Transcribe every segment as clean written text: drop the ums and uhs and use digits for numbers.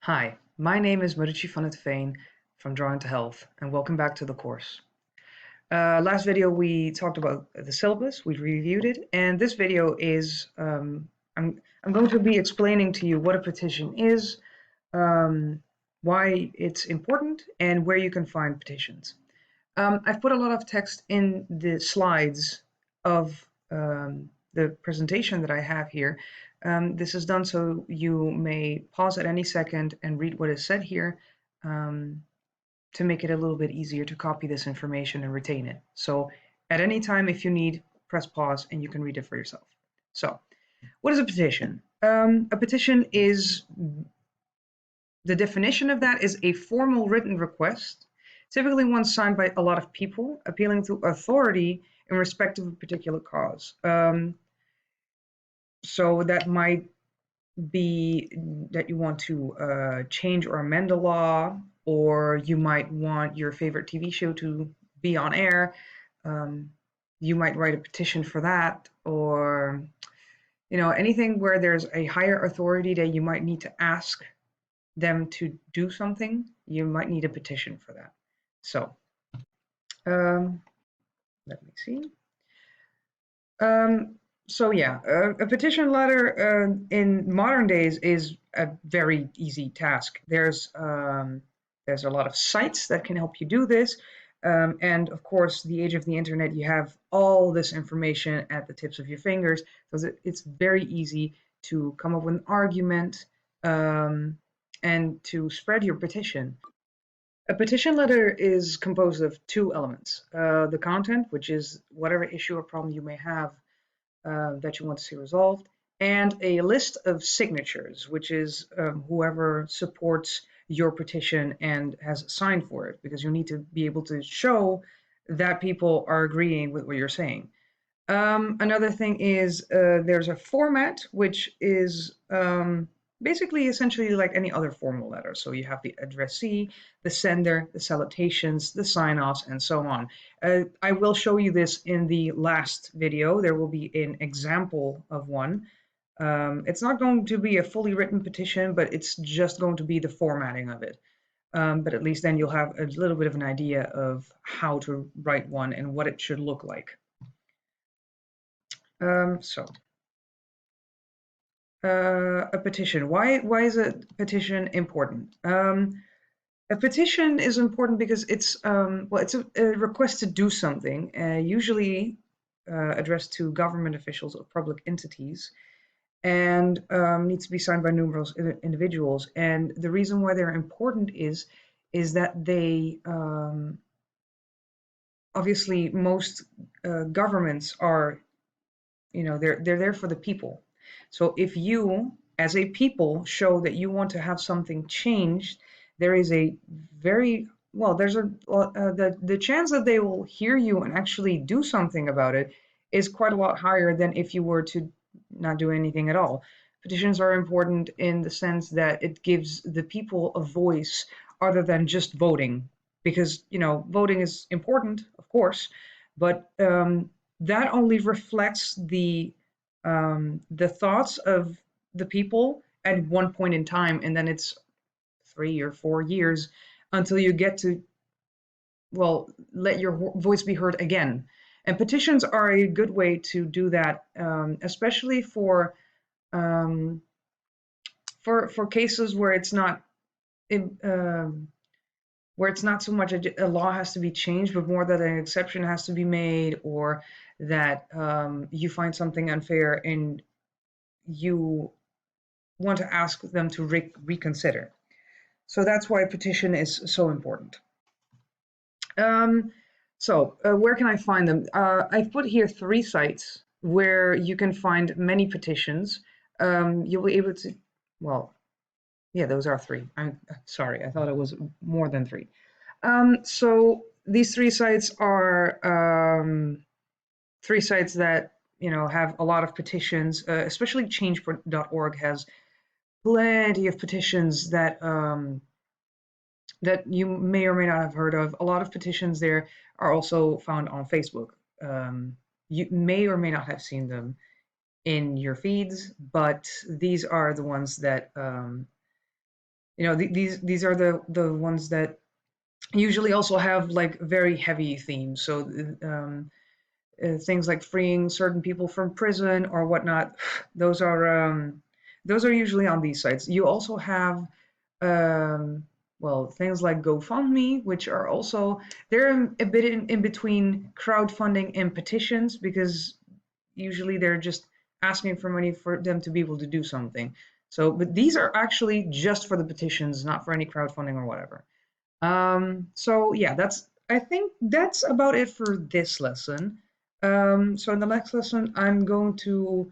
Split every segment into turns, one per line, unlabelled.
Hi, my name is Marici van het Veen from Drawing to Health, and welcome back to the course. Last video we talked about the syllabus, we reviewed it, and this video is I'm going to be explaining to you what a petition is, why it's important, and where you can find petitions. I've put a lot of text in the slides of the presentation that I have here. This is done so you may pause at any second and read what is said here to make it a little bit easier to copy this information and retain it. So at any time, if you need, press pause and you can read it for yourself. So what is a petition? A petition is, the definition of that is a formal written request, typically one signed by a lot of people, appealing to authority in respect of a particular cause. So that might be that you want to change or amend a law, or you might want your favorite TV show to be on air. You might write a petition for that, or anything where there's a higher authority that you might need to ask them to do something. You might need a petition for that. So let me see. So yeah, a petition letter in modern days is a very easy task. There's a lot of sites that can help you do this. And of course, the age of the internet, you have all this information at the tips of your fingers. So it's very easy to come up with an argument and to spread your petition. A petition letter is composed of two elements. The content, which is whatever issue or problem you may have that you want to see resolved, and a list of signatures, which is whoever supports your petition and has signed for it, because you need to be able to show that people are agreeing with what you're saying. Another thing is there's a format, which is basically essentially like any other formal letter. So you have the addressee, the sender, the salutations, the sign-offs, and so on. I will show you this in the last video. There will be an example of one. It's not going to be a fully written petition, but it's just going to be the formatting of it. But at least then you'll have a little bit of an idea of how to write one and what it should look like. A petition. Why is a petition important? A petition is important because it's it's a request to do something, usually addressed to government officials or public entities, and needs to be signed by numerous individuals. And the reason why they're important is that they obviously most governments are, they're there for the people. So if you, as a people, show that you want to have something changed, there is a very there's the chance that they will hear you and actually do something about it is quite a lot higher than if you were to not do anything at all. Petitions are important in the sense that it gives the people a voice other than just voting, because voting is important, of course, but that only reflects the thoughts of the people at one point in time, and then it's 3 or 4 years until you get to let your voice be heard again. And petitions are a good way to do that, especially for cases where it's not so much a law has to be changed, but more that an exception has to be made, or that you find something unfair and you want to ask them to reconsider. So that's why a petition is so important. Where can I find them? I've put here 3 sites where you can find many petitions. You'll be able to, yeah, those are 3. I'm sorry, I thought it was more than 3. So these 3 sites are 3 sites that have a lot of petitions, especially change.org has plenty of petitions that that you may or may not have heard of. A lot of petitions there are also found on Facebook. You may or may not have seen them in your feeds, but these are the ones that You know, these are the ones that usually also have like very heavy themes. So things like freeing certain people from prison or whatnot, those are those are usually on these sites. You also have um, well, things like GoFundMe, which are also they're a bit in between crowdfunding and petitions because usually they're just asking for money for them to be able to do something. So, but these are actually just for the petitions, not for any crowdfunding or whatever. So yeah, I think that's about it for this lesson. So in the next lesson, I'm going to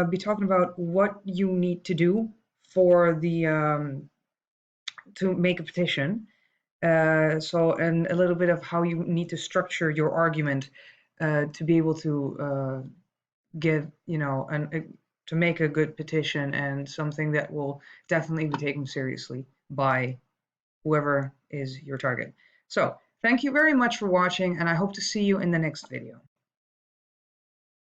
be talking about what you need to do for the to make a petition. And a little bit of how you need to structure your argument to be able to give, you know, to make a good petition and something that will definitely be taken seriously by whoever is your target. So thank you very much for watching, and I hope to see you in the next video.